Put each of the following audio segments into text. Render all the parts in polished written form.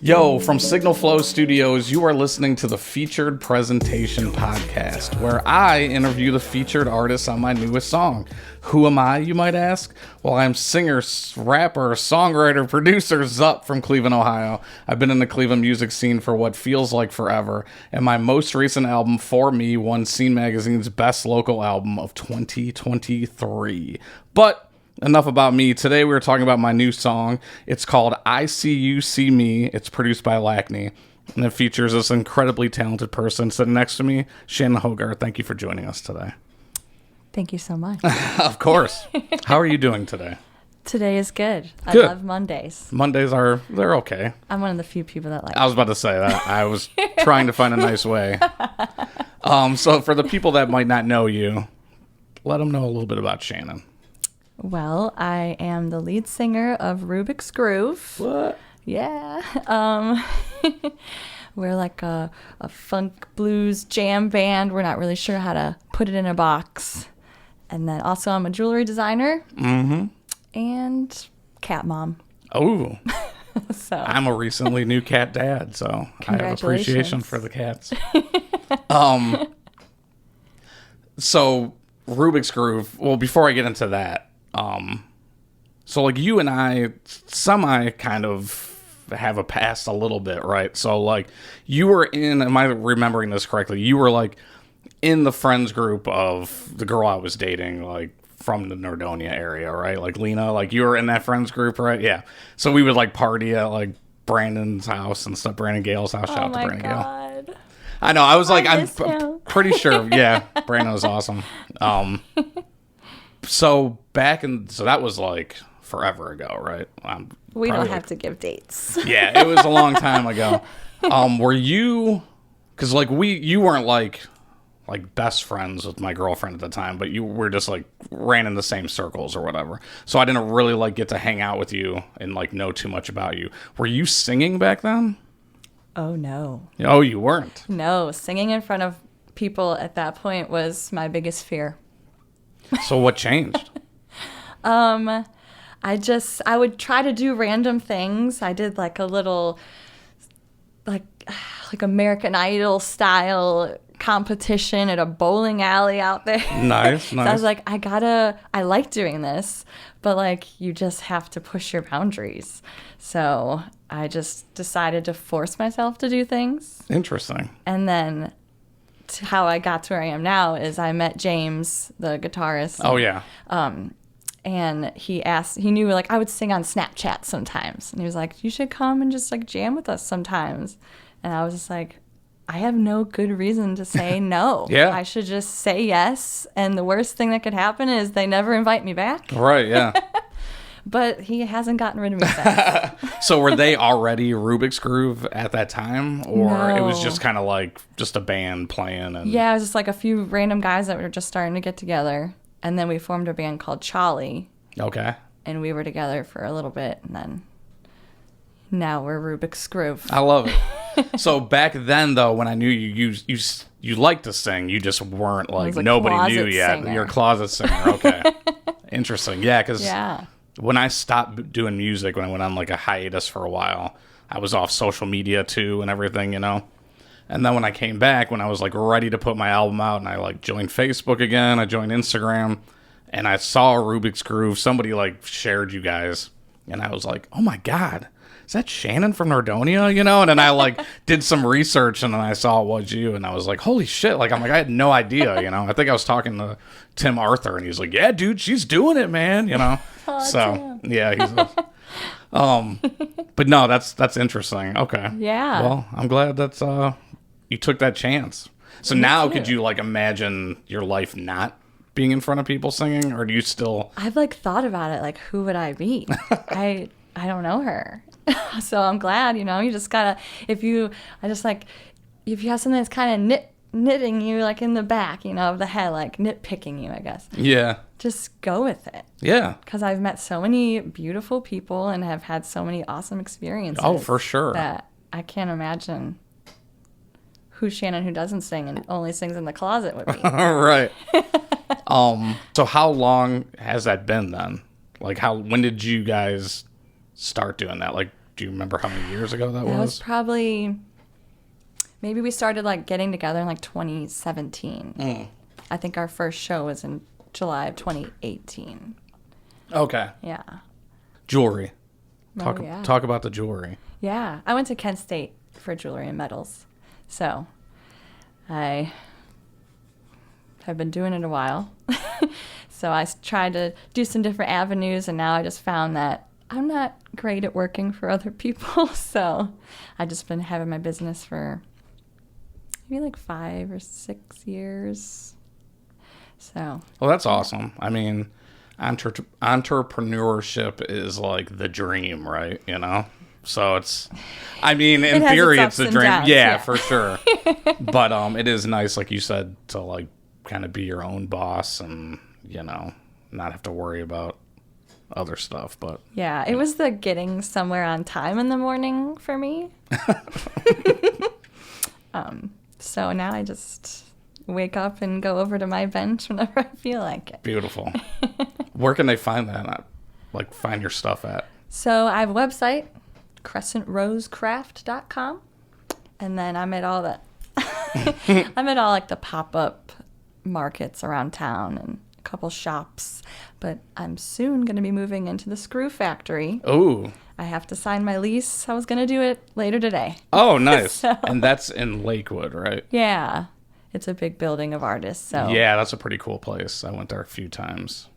Yo, from Signal Flow Studios, you are listening to the Featured Presentation Podcast, where I interview the featured artists on my newest song. Who am I, you might ask? Well, I'm singer, rapper, songwriter, producer ZuP from Cleveland, Ohio. I've been in the Cleveland music scene for what feels like forever, and my most recent album, For Me, won Scene Magazine's Best Local Album of 2023. But enough about me. Today we were talking about my new song. It's called ICyouCMe. It's produced by Lackney, and it features this incredibly talented person sitting next to me, Shannon Hogarth. Thank you for joining us today. Thank you so much. Of course. How are you doing today? Today is good. Good. I love Mondays. Mondays they're okay. I'm one of the few people that like I was about to say that. I was trying to find a nice way. So for the people that might not know you, let them know a little bit about Shannon. Well, I am the lead singer of Rubix Groove. What? Yeah. We're like a funk blues jam band. We're not really sure how to put it in a box. And then also I'm a jewelry designer. Mm-hmm. And cat mom. Oh. So I'm a recently new cat dad, so I have appreciation for the cats. So Rubix Groove, well, before I get into that, so like you and I semi kind of have a past a little bit, right? So like you were in, am I remembering this correctly? You were like in the friends group of the girl I was dating, like from the Nordonia area, right? Like Lena, like you were in that friends group, right? Yeah. So we would like party at like Brandon's house and stuff, Brandon Gale's house. Shout out to Brandon Gale. God. I know. I was like, I'm pretty sure. Yeah. Brandon was awesome. So so that was like forever ago, right? We don't have to give dates. Yeah, it was a long time ago. Were you, because like you weren't like best friends with my girlfriend at the time, but you were just like ran in the same circles or whatever. So I didn't really like get to hang out with you and like know too much about you. Were you singing back then? Oh, no. Oh, you weren't? No, singing in front of people at that point was my biggest fear. So what changed? I would try to do random things. I did like a little like American Idol style competition at a bowling alley out there. Nice. So I was like, I like doing this, but like you just have to push your boundaries. So I just decided to force myself to do things. Interesting. And then how I got to where I am now is I met James, the guitarist. Oh, yeah. And he knew like I would sing on Snapchat sometimes. And he was like, you should come and just like jam with us sometimes. And I was just like, I have no good reason to say no. Yeah. I should just say yes. And the worst thing that could happen is they never invite me back. Right, yeah. But he hasn't gotten rid of me since. So were they already Rubix Groove at that time? Or No. It was just kind of like just a band playing? And Yeah, it was just like a few random guys that were just starting to get together. And then we formed a band called Charlie. Okay. And we were together for a little bit. And then now we're Rubix Groove. I love it. So back then, though, when I knew you liked to sing, you just weren't like nobody knew yet. Singer. You're a closet singer. Okay. Interesting. Yeah, because when I stopped doing music, when I went on like a hiatus for a while, I was off social media too and everything, you know. And then when I came back, when I was like ready to put my album out, and I like joined Facebook again, I joined Instagram, and I saw Rubix Groove. Somebody like shared you guys, and I was like, oh my God, is that Shannon from Nordonia? You know? And then I like did some research, and then I saw it was you, and I was like, holy shit. Like, I'm like, I had no idea, you know? I think I was talking to Tim Arthur, and he's like, yeah, dude, she's doing it, man, you know? Oh, so, yeah, but no, that's interesting. Okay. Yeah. Well, I'm glad that's, you took that chance. So now could you like imagine your life not being in front of people singing, or do you still? I've like thought about it, like who would I be? I don't know her. So I'm glad, you know, you just gotta, if you have something that's kind of knitting you like in the back, you know, of the head, like nitpicking you, I guess. Yeah. Just go with it. Yeah. Because I've met so many beautiful people and have had so many awesome experiences. Oh, for sure. That I can't imagine who Shannon, who doesn't sing and only sings in the closet, would be. Right. So how long has that been then? Like when did you guys start doing that? Like, Do you remember how many years ago that That was was? probably, maybe we started like getting together in like 2017. I think our first show was in July of 2018. Okay. Yeah. Jewelry. Yeah. Talk about the jewelry. Yeah. I went to Kent State for jewelry and metals. So I have been doing it a while. So I tried to do some different avenues, and now I just found that I'm not great at working for other people. So I've just been having my business for maybe like 5 or 6 years. So. Well, that's awesome. I mean, entrepreneurship is like the dream, right? You know? So it's, I mean, in theory, it's the dream. Downs, yeah, for sure. But it is nice, like you said, to like kind of be your own boss and, you know, not have to worry about other stuff. But yeah, it was the getting somewhere on time in the morning for me. So now I just wake up and go over to my bench whenever I feel like it. Beautiful. Where can they find that? Like, find your stuff at? So I have a website, crescentrosecraft.com, and then I'm at all the I'm at all like the pop-up markets around town and a couple shops. But I'm soon going to be moving into the Screw Factory. Ooh. I have to sign my lease. I was going to do it later today. Oh, nice. So- And that's in Lakewood, right? Yeah. It's a big building of artists. So Yeah, that's a pretty cool place. I went there a few times.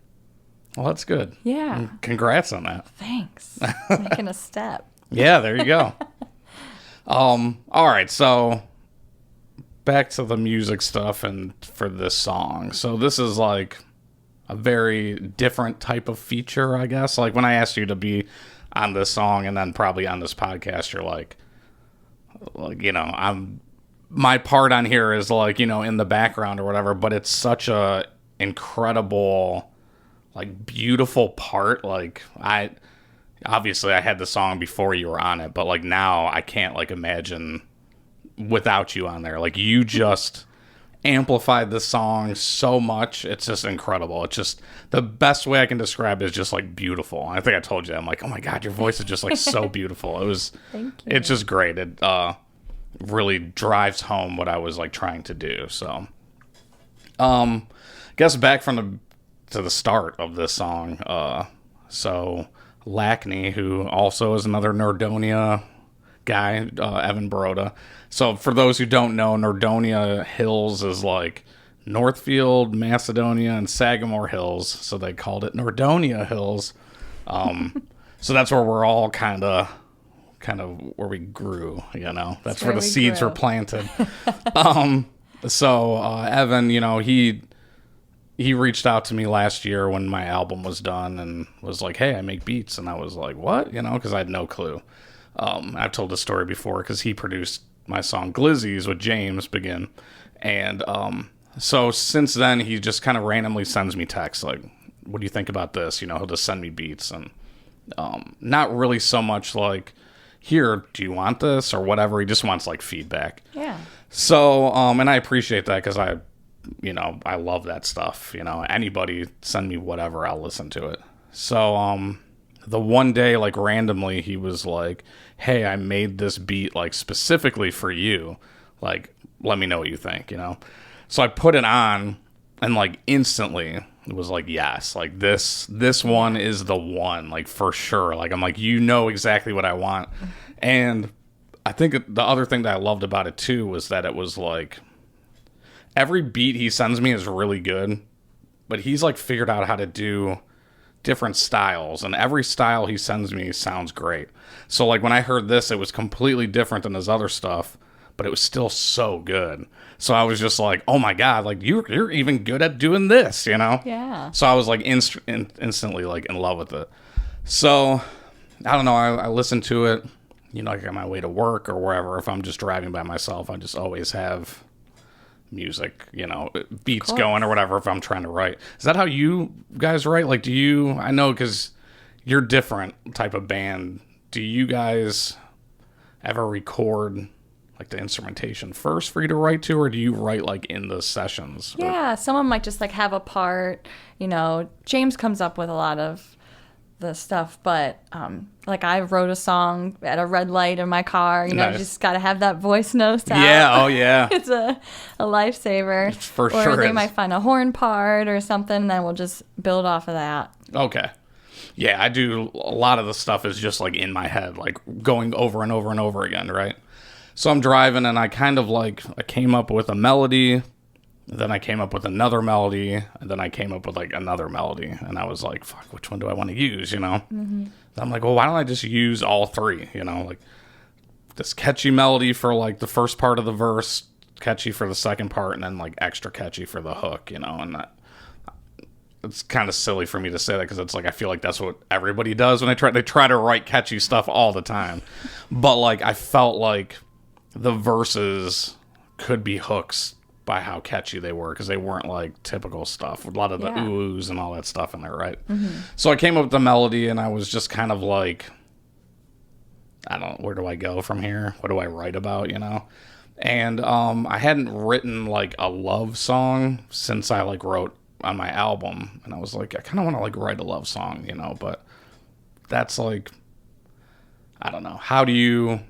Well, that's good. Yeah. And congrats on that. Thanks. Making a step. Yeah, there you go. All right, so back to the music stuff and for this song. So this is like a very different type of feature, I guess. Like when I asked you to be on this song and then probably on this podcast, you're like, you know, my part on here is like, you know, in the background or whatever, but it's such a incredible, like, beautiful part. Like, obviously I had the song before you were on it, but like now I can't like imagine without you on there. Like, you just amplified the song so much. It's just incredible. It's just the best way I can describe it is just like beautiful. I think I told you, I'm like, oh my God, your voice is just like so beautiful. Thank you. It's just great. It really drives home what I was like trying to do. So guess back to the start of this song. So Lackney, who also is another Nordonia guy, Evan Baroda. So for those who don't know, Nordonia Hills is like Northfield, Macedonia, and Sagamore Hills. So they called it Nordonia Hills. So that's where we're all kind of where we grew, you know. That's where the seeds were planted. So Evan, you know, he reached out to me last year when my album was done and was like, hey, I make beats. And I was like, what? You know, because I had no clue. I've told this story before because he produced my song Glizzies with James Begin. And so since then, he just kind of randomly sends me texts like, what do you think about this? You know, he'll just send me beats. And not really so much like, here, do you want this or whatever? He just wants like feedback. Yeah. So, and I appreciate that because I love that stuff. You know, anybody send me whatever, I'll listen to it. So, the one day, like randomly, he was like, hey, I made this beat like specifically for you. Like, let me know what you think, you know? So I put it on and like instantly it was like, yes, like this one is the one, like for sure. Like, I'm like, you know exactly what I want. And I think the other thing that I loved about it too was that it was like, every beat he sends me is really good, but he's like figured out how to do different styles, and every style he sends me sounds great. So like when I heard this, it was completely different than his other stuff, but it was still so good. So I was just like, oh my God, like you're even good at doing this, you know? Yeah. So I was like instantly like in love with it. So I don't know, I listened to it, you know, like on my way to work or wherever. If I'm just driving by myself, I just always have music, you know, beats going or whatever if I'm trying to write. Is that how you guys write? Like, I know because you're different type of band. Do you guys ever record like the instrumentation first for you to write to, or do you write like in the sessions? Yeah, someone might just like have a part, you know. James comes up with a lot of the stuff, but like I wrote a song at a red light in my car. You know, you just got to have that voice note out. Yeah, oh yeah. It's a lifesaver. It's for or sure they is. might find a horn part or something, and then we'll just build off of that. Okay. Yeah, I do. A lot of the stuff is just like in my head, like going over and over and over again, right? So I'm driving and I kind of like, I came up with a melody, then I came up with another melody, and then I came up with like another melody. And I was like, fuck, which one do I want to use, you know? Mm-hmm. I'm like, well, why don't I just use all three, you know? Like this catchy melody for like the first part of the verse, catchy for the second part, and then like extra catchy for the hook, you know? And that, it's kind of silly for me to say that because it's like I feel like that's what everybody does when they try to write catchy stuff all the time. But like I felt like the verses could be hooks by how catchy they were because they weren't like typical stuff. A lot of the oohs and all that stuff in there, right? Mm-hmm. So I came up with the melody and I was just kind of like, I don't know, where do I go from here? What do I write about, you know? And I hadn't written like a love song since I like wrote on my album, and I was like, I kind of want to like write a love song, you know, but that's like, I don't know. How do you,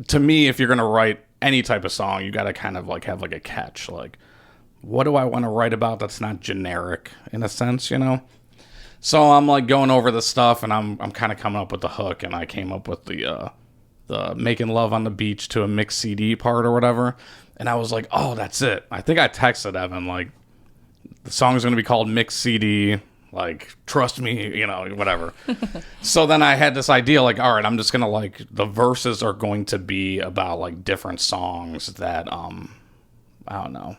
to me, if you're going to write any type of song, you got to kind of like have like a catch, like, what do I want to write about that's not generic in a sense, you know? So I'm like going over the stuff and I'm kind of coming up with the hook, and I came up with the making love on the beach to a mixed CD part or whatever. And I was like, oh, that's it. I think I texted Evan, like, the song's going to be called Mix CD, like, trust me, you know, whatever. So then I had this idea, like, all right, I'm just going to, like, the verses are going to be about, like, different songs that, I don't know,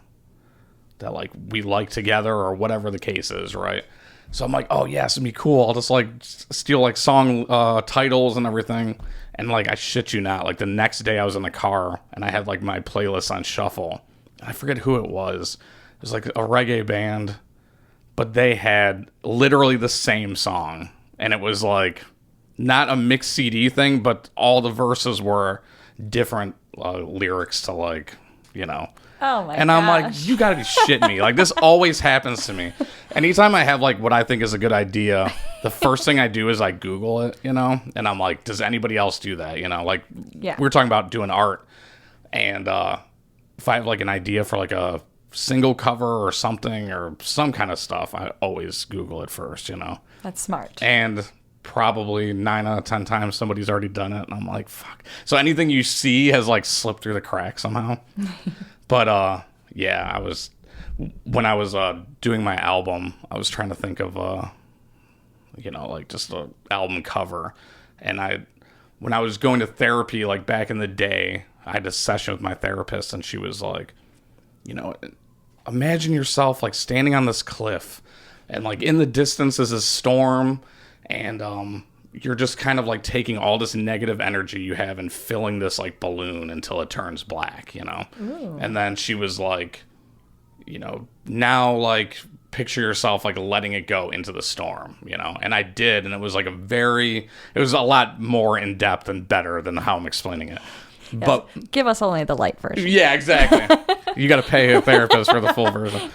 that, like, we like together or whatever the case is, right? So I'm like, oh, yeah, it's going to be cool. I'll just, like, steal, like, song titles and everything. And, like, I shit you not, like, the next day I was in the car, and I had, like, my playlist on shuffle. I forget who it was. It was like a reggae band, but they had literally the same song. And it was like not a mixed CD thing, but all the verses were different lyrics to, like, you know. Oh my And gosh. I'm like, you gotta be shitting me. Like, this always happens to me. Anytime I have like what I think is a good idea, the first thing I do is I Google it, you know? And I'm like, does anybody else do that? You know, like we're talking about doing art. And if I have like an idea for like a single cover or something or some kind of stuff, I always Google it first, you know. That's smart. And probably 9 out of 10 times somebody's already done it, and I'm like, fuck. So anything you see has like slipped through the cracks somehow. But yeah, when I was doing my album, I was trying to think of you know, like just an album cover. And when I was going to therapy, like back in the day, I had a session with my therapist, and she was like, you know, imagine yourself like standing on this cliff, and like in the distance is a storm, and you're just kind of like taking all this negative energy you have and filling this like balloon until it turns black, you know. Ooh. And then she was like, you know, now like picture yourself like letting it go into the storm, you know. And I did, and it was like it was a lot more in depth and better than how I'm explaining it. Yes. But give us only the light version. Yeah, exactly. You got to pay a therapist for the full version.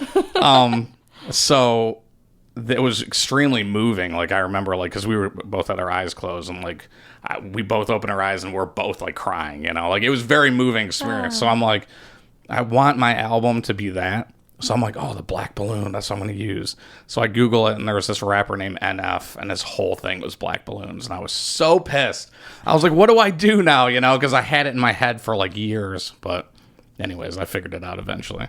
So it was extremely moving. Like, I remember, like, because we were both had our eyes closed, and like we both opened our eyes and we're both like crying, you know. Like, it was very moving experience. So I'm like, I want my album to be that. So I'm like, oh, the black balloon, that's what I'm going to use. So I Google it, and there was this rapper named NF, and his whole thing was black balloons. And I was so pissed. I was like, what do I do now, you know? Because I had it in my head for like years. But anyways, I figured it out eventually.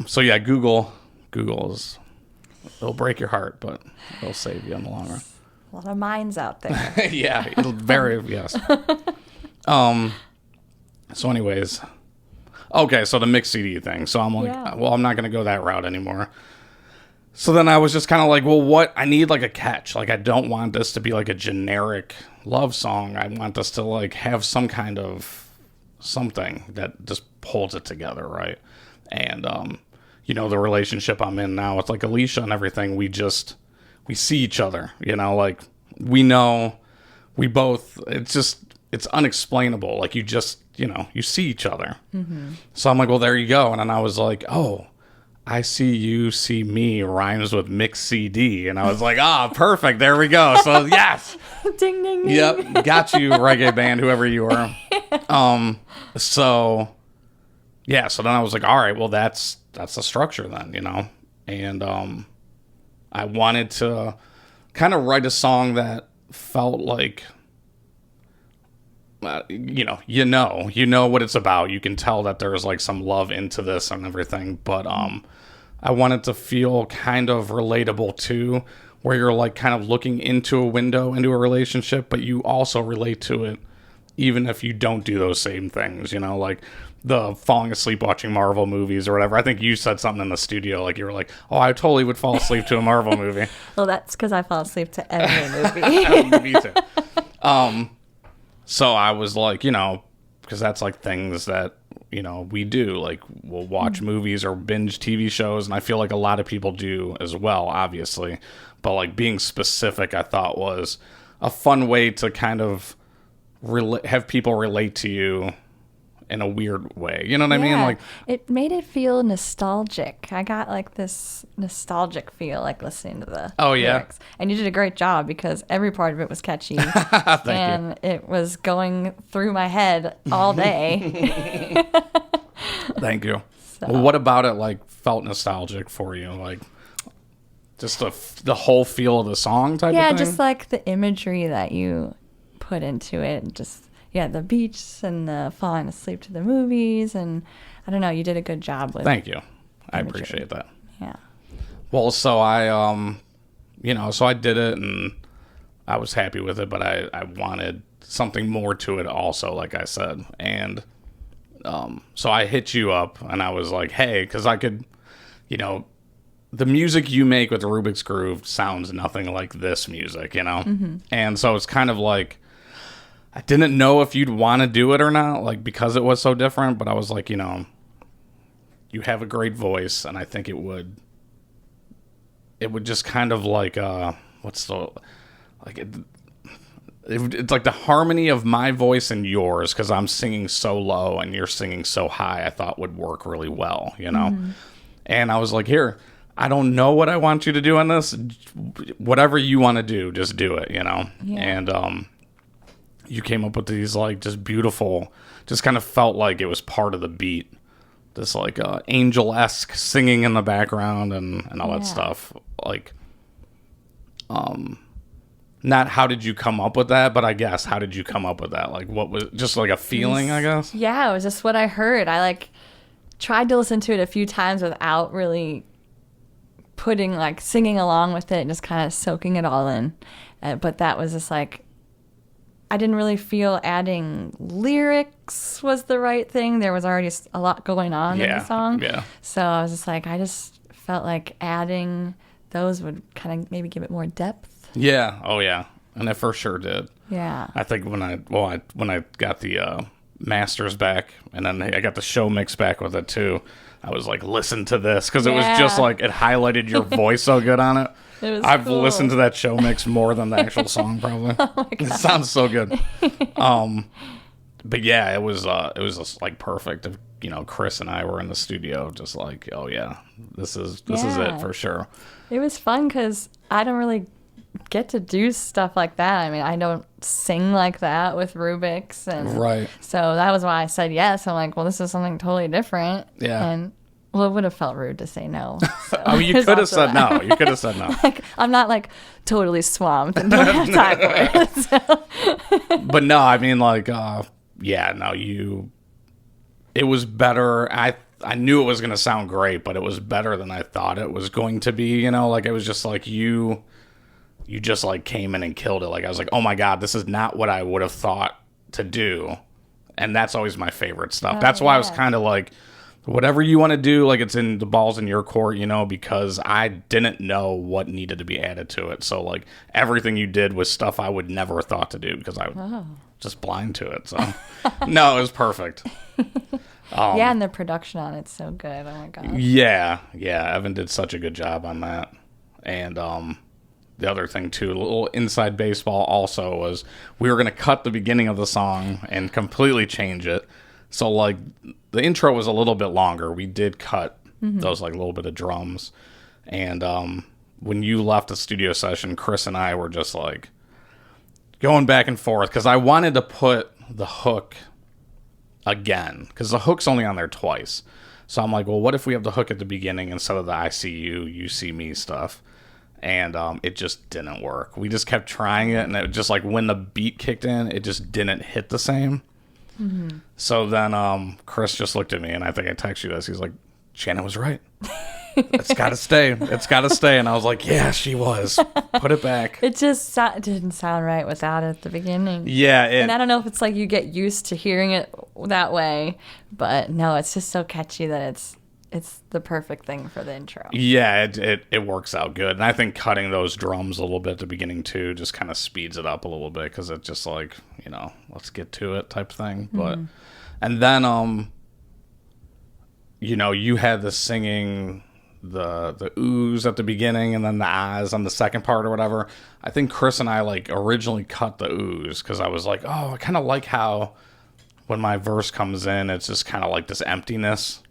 So yeah, Google it'll break your heart, but it'll save you in the long run. A lot of minds out there. Yeah, it'll yes. So anyways... Okay, so the mix CD thing. So I'm like, well, I'm not going to go that route anymore. So then I was just kind of like, well, I need like a catch. Like, I don't want this to be like a generic love song. I want this to like have some kind of something that just holds it together, right? And, you know, the relationship I'm in now with like Alicia and everything, we see each other, you know, like we know we both, it's unexplainable. Like, you know, you see each other. Mm-hmm. So I'm like, well, there you go. And then I was like, oh, I see you, see me rhymes with mix CD. And I was like, perfect. There we go. So, yes. Ding, ding, ding. Yep. Got you, reggae band, whoever you were. So, yeah. So then I was like, all right, well, that's the structure then, And I wanted to kind of write a song that felt like, you know what it's about. You can tell that there's like some love into this and everything, but I wanted to feel kind of relatable too, where you're like kind of looking into a window into a relationship, but you also relate to it even if you don't do those same things, like the falling asleep watching Marvel movies or whatever. I think you said something in the studio, like you were like, I totally would fall asleep to a Marvel movie. Well, that's because I fall asleep to every movie. Me too. So I was like, because that's like things that, we do. Like we'll watch movies or binge TV shows, and I feel like a lot of people do as well, obviously. But like being specific, I thought was a fun way to kind of have people relate to you in a weird way. You know what I mean? Like it made it feel nostalgic. I got like this nostalgic feel like listening to the lyrics. And you did a great job because every part of it was catchy. Thank you. It was going through my head all day. Thank you. So. Well, what about it like felt nostalgic for you? Like just the whole feel of the song type of thing? Yeah, just like the imagery that you put into it, and just the beach and the falling asleep to the movies, and I don't know, you did a good job with. Thank you. I appreciate that. Yeah. Well, so I so I did it and I was happy with it, but I wanted something more to it also, like I said. And so I hit you up and I was like, hey, because I could, the music you make with the Rubix Groove sounds nothing like this music, Mm-hmm. And so it's kind of like, I didn't know if you'd want to do it or not, like, because it was so different, but I was like, you have a great voice, and I think it would just kind of like, it's like the harmony of my voice and yours, because I'm singing so low and you're singing so high, I thought would work really well, Mm-hmm. And I was like, here, I don't know what I want you to do on this. Whatever you want to do, just do it, Yeah. And, you came up with these like just beautiful, just kind of felt like it was part of the beat. This like angel-esque singing in the background and all that stuff. Like, not how did you come up with that, but I guess how did you come up with that? Like what was just like a feeling, I guess? Yeah, it was just what I heard. I like tried to listen to it a few times without really singing along with it and just kind of soaking it all in. But that was just like, I didn't really feel adding lyrics was the right thing. There was already a lot going on in the song. Yeah. So I was just like, I just felt like adding those would kind of maybe give it more depth. Yeah. Oh, yeah. And it for sure did. Yeah. I think when I got the masters back and then I got the show mix back with it too, I was like, listen to this, because it was just like it highlighted your voice so good on it. I've listened to that show mix more than the actual song probably. Oh my God. It sounds so good. But yeah, it was just like perfect. Chris and I were in the studio just like, oh yeah, this is it for sure. It was fun because I don't really get to do stuff like that. I mean, I don't sing like that with Rubix, and right. So that was why I said yes. I'm like, well, this is something totally different. Yeah. And well, it would have felt rude to say no. So I mean, you could have said no. You could have said no. Like, I'm not like totally swamped and don't have time for it. So. But no, I mean, like, it was better. I knew it was going to sound great, but it was better than I thought it was going to be. Like it was just like you just like came in and killed it. Like I was like, oh my God, this is not what I would have thought to do. And that's always my favorite stuff. That's why I was kind of like, whatever you want to do, like it's in the ball's in your court, because I didn't know what needed to be added to it. So like everything you did was stuff I would never have thought to do because I was just blind to it. So no, it was perfect. And the production on it's so good. Oh my God. Yeah. Evan did such a good job on that. And the other thing too, a little inside baseball also, was we were going to cut the beginning of the song and completely change it. So like the intro was a little bit longer. We did cut those like little bit of drums. And when you left the studio session, Chris and I were just like going back and forth because I wanted to put the hook again because the hook's only on there twice. So I'm like, well, what if we have the hook at the beginning instead of the I see you, you see me stuff? And it just didn't work. We just kept trying it, and it just like when the beat kicked in, it just didn't hit the same. So then Chris just looked at me, and I think I texted you this. He's like, Shannon was right. It's got to stay. It's got to stay. And I was like, yeah, she was. Put it back. It just didn't sound right without it at the beginning. Yeah. And I don't know if it's like you get used to hearing it that way, but no, it's just so catchy that it's the perfect thing for the intro. Yeah, it works out good. And I think cutting those drums a little bit at the beginning, too, just kind of speeds it up a little bit because it's just like, you know, let's get to it type thing. But and then, you know, you had the singing the oohs at the beginning and then the ahs on the second part or whatever. I think Chris and I, like, originally cut the oohs because I was like, oh, I kind of like how when my verse comes in, it's just kind of like this emptiness.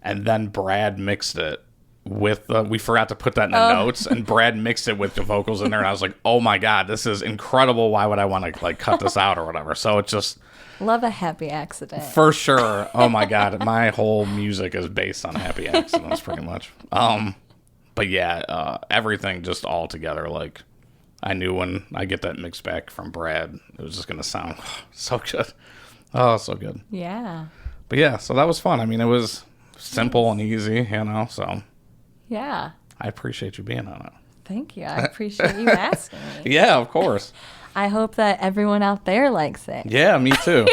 And then Brad mixed it with we forgot to put that in the notes, and Brad mixed it with the vocals in there, and I was like, oh my God, this is incredible. Why would I want to like cut this out or whatever? So it just... Love a happy accident. For sure. Oh my God. My whole music is based on happy accidents pretty much. But yeah, everything just all together. Like I knew when I get that mix back from Brad, it was just going to sound so good. Oh, so good. Yeah. But yeah, so that was fun. I mean, it was simple and easy, you know, so yeah, I appreciate you being on it. Thank you. I appreciate you asking me. Yeah, of course. I hope that everyone out there likes it. Yeah, me too.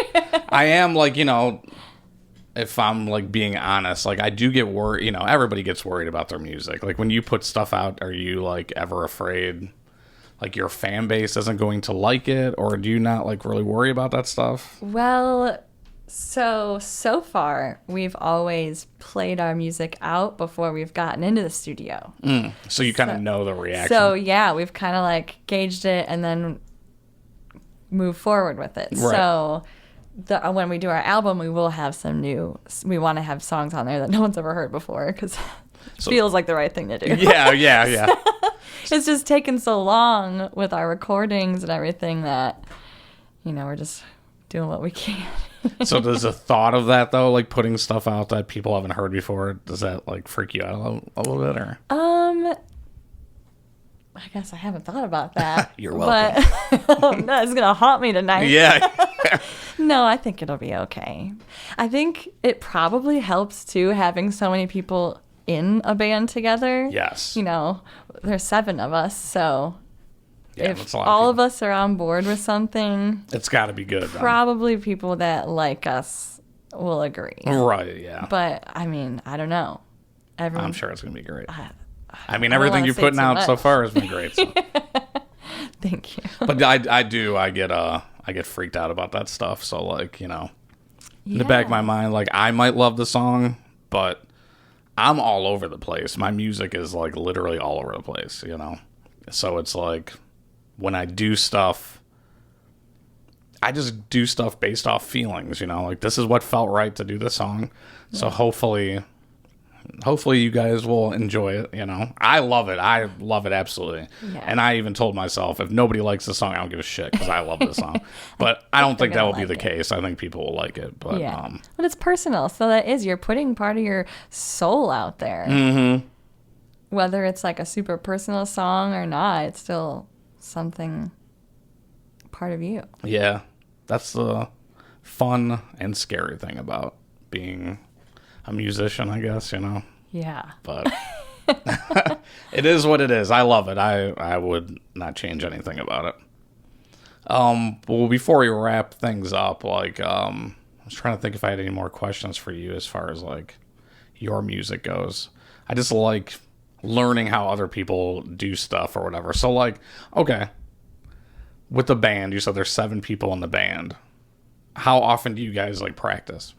I am like, you know, if I'm like being honest, like I do get worried, you know, everybody gets worried about their music. Like when you put stuff out, are you like ever afraid like your fan base isn't going to like it, or do you not like really worry about that stuff? Well, so far, we've always played our music out before we've gotten into the studio. So you kind of know the reaction. So, yeah, we've kind of like gauged it and then move forward with it. Right. So when we do our album, we will have we want to have songs on there that no one's ever heard before because it feels like the right thing to do. Yeah. It's just taken so long with our recordings and everything that, you know, we're just doing what we can. So does the thought of that though, like putting stuff out that people haven't heard before, does that like freak you out a little bit, or? I guess I haven't thought about that. You're welcome. But that's gonna haunt me tonight. Yeah. No, I think it'll be okay. I think it probably helps too having so many people in a band together. Yes. You know, there's 7 of us, so. Yeah, if all of us are on board with something, it's got to be good. Probably people that like us will agree. Right, yeah. But, I mean, I don't know. I'm sure it's going to be great. I mean, everything you're putting out so far has been great. So. Thank you. But I get freaked out about that stuff. So, like, you know, in the back of my mind, like, I might love the song, but I'm all over the place. My music is, like, literally all over the place, you know? So it's like... when I do stuff, I just do stuff based off feelings, you know, like this is what felt right to do this song. Yeah. So hopefully you guys will enjoy it, you know. I love it. I love it absolutely. Yeah. And I even told myself if nobody likes the song, I don't give a shit because I love this song. But I don't think that will be the case. I think people will like it. But yeah. But it's personal. So that is, you're putting part of your soul out there. Mm-hmm. Whether it's like a super personal song or not, it's still something part of you. Yeah, that's the fun and scary thing about being a musician, I guess, you know. Yeah. But it is what it is. I love it. I would not change anything about it. Well, before we wrap things up, like I was trying to think if I had any more questions for you as far as like your music goes. I just like learning how other people do stuff or whatever. So like, okay, with the band, you said there's 7 people in the band. How often do you guys like practice?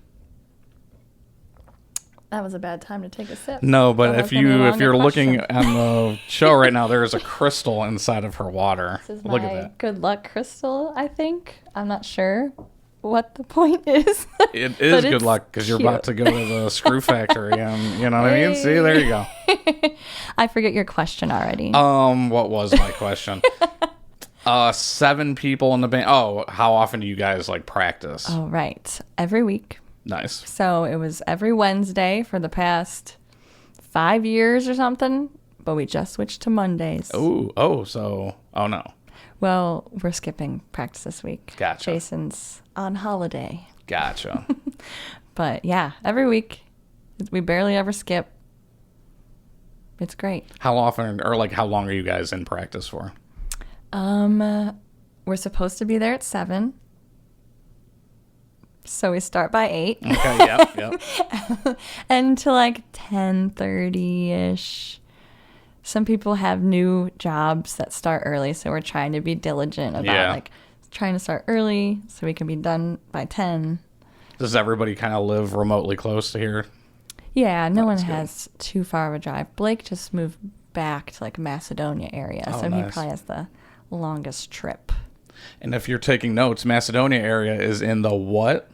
That was a bad time to take a sip. No, but if you're looking on the show right now, there is a crystal inside of her water. This is Look my at that. good luck crystal, I think. I'm not sure. what the point is. It is good luck because you're about to go to the screw factory and you know what I mean? See, there you go. I forget your question already. What was my question? 7 people in the band. Oh, how often do you guys like practice? Oh, right. Every week. Nice. So it was every Wednesday for the past 5 years or something, but we just switched to Mondays. Oh no. Well, we're skipping practice this week. Gotcha. Jason's on holiday. Gotcha. But yeah, every week. We barely ever skip. It's great. How often or like how long are you guys in practice for? We're supposed to be there at 7. So we start by 8. Okay, yep. And to like 10:30-ish. Some people have new jobs that start early, so we're trying to be diligent about like trying to start early so we can be done by 10. Does everybody kind of live remotely close to here? Yeah, no one has too far of a drive. Blake just moved back to like Macedonia area, so nice. he probably has the longest trip. And if you're taking notes, Macedonia area is in the what?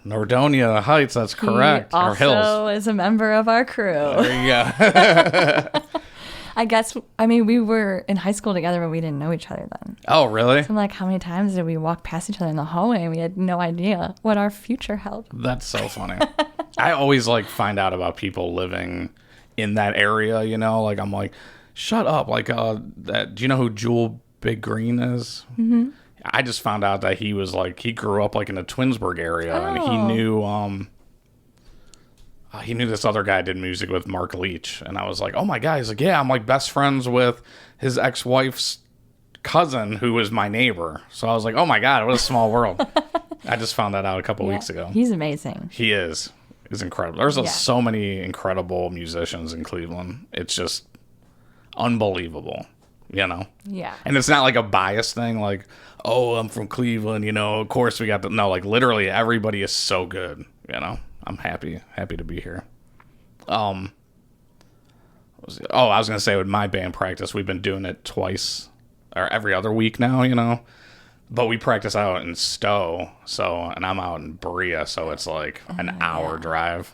Nordonia Heights, that's correct. He also is a member of our crew. There you go. We were in high school together, but we didn't know each other then. Oh, really? So I'm like, how many times did we walk past each other in the hallway and we had no idea what our future held? That's so funny. I always like find out about people living in that area, you know? Like, I'm like, shut up. Like, do you know who Jewel Big Green is? Mm-hmm. I just found out that he was like, he grew up like in the Twinsburg area and he knew this other guy did music with Mark Leach. And I was like, oh my God. He's like, yeah, I'm like best friends with his ex-wife's cousin who was my neighbor. So I was like, oh my God, what a small world. I just found that out a couple weeks ago. He's amazing. He is. He's incredible. There's so many incredible musicians in Cleveland. It's just unbelievable, you know? Yeah. And it's not like a bias thing, like, oh, I'm from Cleveland, you know, of course we got the... No, like, literally everybody is so good, you know? I'm happy to be here. I was going to say with my band practice, we've been doing it twice or every other week now, you know? But we practice out in Stowe, and I'm out in Berea, so it's like an hour drive.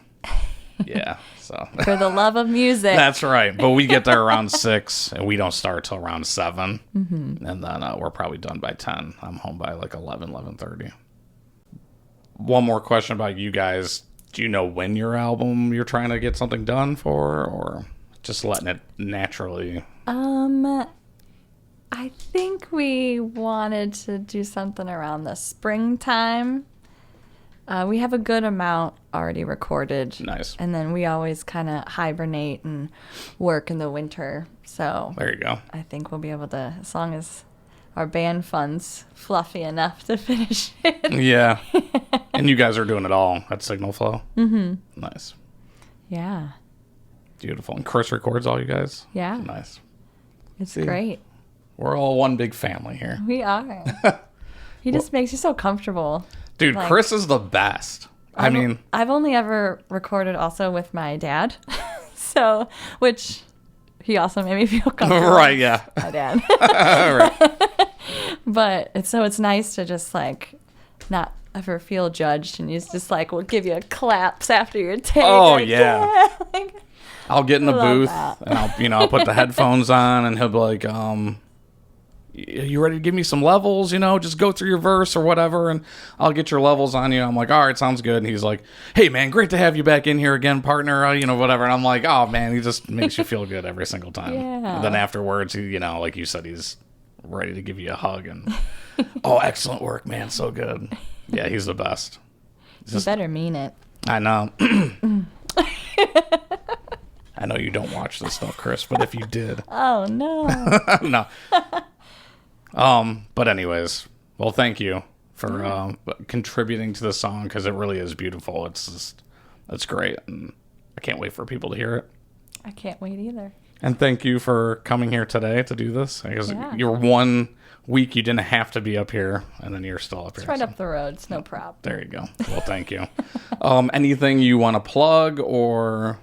Yeah, so for the love of music. That's right. But we get there around 6, and we don't start till around 7, and then we're probably done by 10. I'm home by like 11:30. One more question about you guys: do you know when your album you're trying to get something done for, or just letting it naturally? I think we wanted to do something around the springtime. We have a good amount already recorded. Nice. And then we always kind of hibernate and work in the winter. So there you go. I think we'll be able to, as long as our band fund's fluffy enough to finish it. Yeah. And you guys are doing it all at Signal Flow? Mm-hmm. Nice. Yeah. Beautiful. And Chris records all you guys? Yeah. Nice. It's great. We're all one big family here. We are. He just makes you so comfortable. Dude, like, Chris is the best. I've only ever recorded also with my dad. So, which he also made me feel comfortable. Right, yeah. My dad. Right. But it's nice to just like not ever feel judged, and he's just like, we'll give you claps after your take. Oh, like, yeah. Like, I'll get in the booth and I'll put the headphones on, and he'll be like, you ready to give me some levels, you know, just go through your verse or whatever, and I'll get your levels on you. I'm like, all right, sounds good. And he's like, hey man, great to have you back in here again, partner, you know, whatever. And I'm like, oh man, he just makes you feel good every single time. Yeah. And then afterwards, he, you know, like you said, he's ready to give you a hug and oh, excellent work, man, so good. Yeah, he's the best. You better mean it. I know. I know you don't watch this stuff, Chris, but if you did. Oh no. No. But anyways, well, thank you for contributing to the song, because it really is beautiful. It's great, and I can't wait for people to hear it. I can't wait either. And thank you for coming here today to do this, because you're 1 week you didn't have to be up here, and then you're still up here. It's right up the road. It's no problem. There you go. Well, thank you. Anything you want to plug or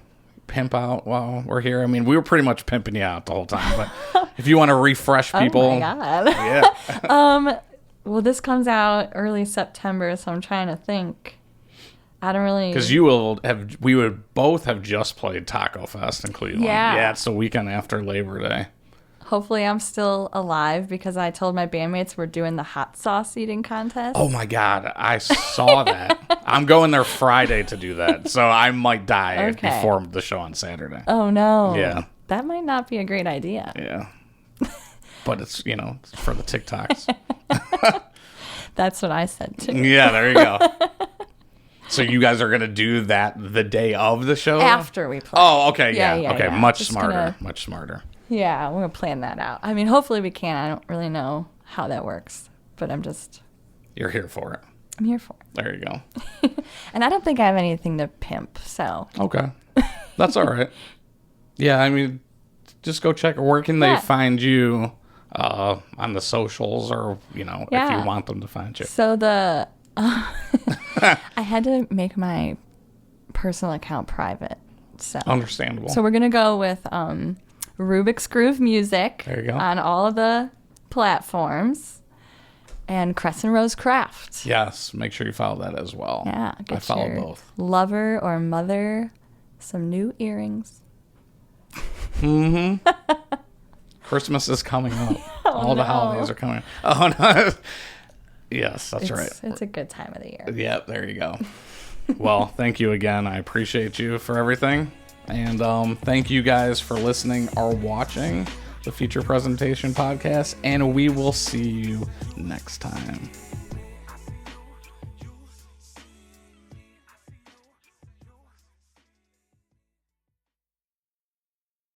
pimp out while we're here? I mean, we were pretty much pimping you out the whole time, but if you want to refresh people. Oh my God. Yeah. Well, this comes out early September, so I'm trying to think. I don't really... Because we would both have just played Taco Fest in Cleveland. Yeah. It's the weekend after Labor Day. Hopefully I'm still alive because I told my bandmates we're doing the hot sauce eating contest. Oh my God, I saw that. I'm going there Friday to do that, so I might die before the show on Saturday. Oh no. Yeah. That might not be a great idea. Yeah. But it's, it's for the TikToks. That's what I said too. Yeah, there you go. So you guys are going to do that the day of the show? After we play. Oh, okay, yeah. Okay, yeah. much Just smarter. Much smarter. Yeah, we're going to plan that out. I mean, hopefully we can. I don't really know how that works, but You're here for it. I'm here for it. There you go. And I don't think I have anything to pimp, so. Okay. That's all right. Yeah, I mean, just go check. Where can they find you on the socials or, if you want them to find you? So I had to make my personal account private. So understandable. So we're going to go with Rubix Groove Music. There you go. On all of the platforms. And Crescent Rose Craft. Yes, make sure you follow that as well. Yeah, I follow both. Lover or mother some new earrings. Mm-hmm. Christmas is coming up. All the holidays are coming. Oh no. Yes, that's right. It's a good time of the year. Yep, there you go. Well, thank you again. I appreciate you for everything. And thank you guys for listening or watching the Feature Presentation Podcast. And we will see you next time.